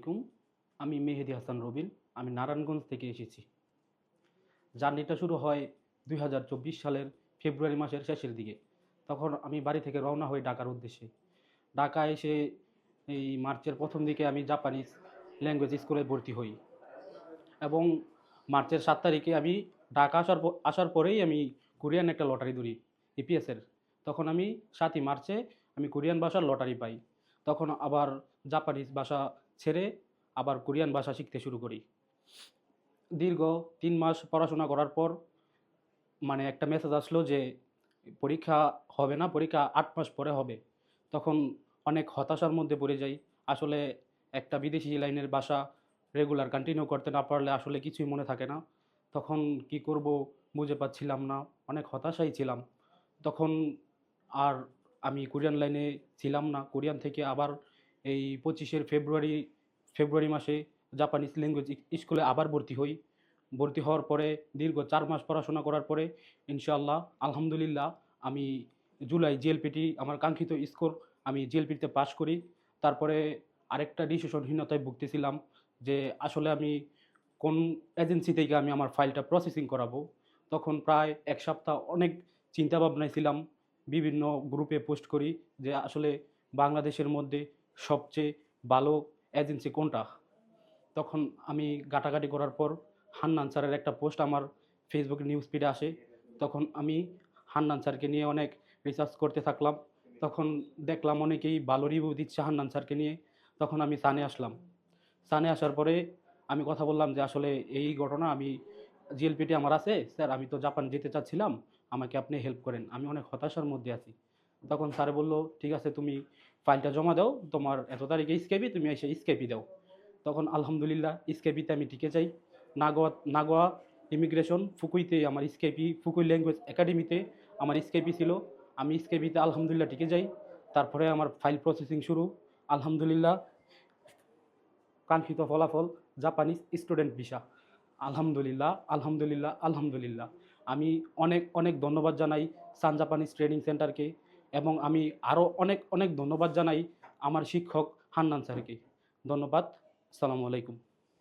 আলাইকুম। আমি মেহেদী হাসান রবিন। আমি নারায়ণগঞ্জ থেকে এসেছি। জার্নিটা শুরু হয় ২০২৪ সালের ফেব্রুয়ারি মাসের শেষের দিকে। তখন আমি বাড়ি থেকে রওনা হই ঢাকার উদ্দেশ্যে। ঢাকায় এসে এই মার্চের ১ম দিকে আমি জাপানিজ ল্যাঙ্গুয়েজ স্কুলে ভর্তি হই এবং মার্চের ৭ তারিখে আমি ঢাকা আসার পরেই আমি কোরিয়ান একটা লটারি ধরি ইপিএসের। তখন আমি ৭ই মার্চে আমি কোরিয়ান ভাষার লটারি পাই। তখন আবার জাপানিজ ভাষা ছেড়ে আবার কোরিয়ান ভাষা শিখতে শুরু করি। দীর্ঘ ৩ মাস পড়াশোনা করার পর মানে একটা মেসেজ আসলো যে পরীক্ষা হবে না, পরীক্ষা ৮ মাস পরে হবে। তখন অনেক হতাশার মধ্যে পড়ে যাই। আসলে একটা বিদেশি লাইনের ভাষা রেগুলার কন্টিনিউ করতে না পারলে আসলে কিছুই মনে থাকে না। তখন কি করব বুঝে পাচ্ছিলাম না। অনেক হতাশায় ছিলাম। তখন আর আমি কোরিয়ান লাইনে ছিলাম না। কোরিয়ান থেকে আবার এই ২৫ ফেব্রুয়ারি মাসে জাপানিজ ল্যাঙ্গুয়েজ স্কুলে আবার ভর্তি হই। ভর্তি হওয়ার পরে দীর্ঘ ৪ মাস পড়াশোনা করার পরে ইনশাআল্লাহ আলহামদুলিল্লাহ আমি জুলাই জিএলপিটি আমার কাঙ্ক্ষিত স্কোর আমি জিএলপিতে পাস করি। তারপরে আরেকটা ডিসিশনহীনতায় ভুগতেছিলাম যে আসলে আমি কোন এজেন্সি থেকে আমি আমার ফাইলটা প্রসেসিং করাবো। তখন প্রায় ১ সপ্তাহ অনেক চিন্তাভাবনায় ছিলাম। বিভিন্ন গ্রুপে পোস্ট করি যে আসলে বাংলাদেশের মধ্যে সবচেয়ে ভালো এজেন্সি কোনটা? তখন আমি ঘাটাঘাটি করার পর হান্নান স্যারের একটা পোস্ট আমার ফেসবুকে নিউজ ফিডে আসে। তখন আমি হান্নান স্যারকে নিয়ে অনেক রিসার্চ করতে থাকলাম। তখন দেখলাম অনেকেই ভালো রিভিউ দিচ্ছে হান্নান স্যারকে নিয়ে। তখন আমি সানে আসলাম। সানে আসার পরে আমি কথা বললাম যে, "আসলে এই ঘটনা আমি জিএলপিটি আমার আছে। স্যার আমি তো জাপান যেতে চাচ্ছিলাম। আমাকে আপনি হেল্প করেন। আমি অনেক হতাশার মধ্যে আছি।" তখন স্যার বলল, "ঠিক আছে তুমি ফাইলটা জমা দাও। তোমার এত তারিখে স্কেপি তুমি এসে স্কেপি দাও।" তখন আলহামদুলিল্লাহ স্কেপিতে আমি টিকে যাই। নাগোয়া ইমিগ্রেশন ফুকুইতে আমার স্কেপি, ফুকুই ল্যাঙ্গুয়েজ একাডেমিতে আমার স্কেপি ছিল। আমি স্কেপিতে আলহামদুলিল্লাহ টিকে যাই। তারপরে আমার ফাইল প্রসেসিং শুরু। আলহামদুলিল্লাহ কাঙ্ক্ষিত ফলাফল জাপানিজ স্টুডেন্ট ভিসা। আলহামদুলিল্লাহ। আমি অনেক ধন্যবাদ জানাই সান জাপানিজ ট্রেনিং সেন্টারকে এবং আমি আরও অনেক ধন্যবাদ জানাই আমার শিক্ষক হান্নান স্যারকে। ধন্যবাদ। আসসালামু আলাইকুম।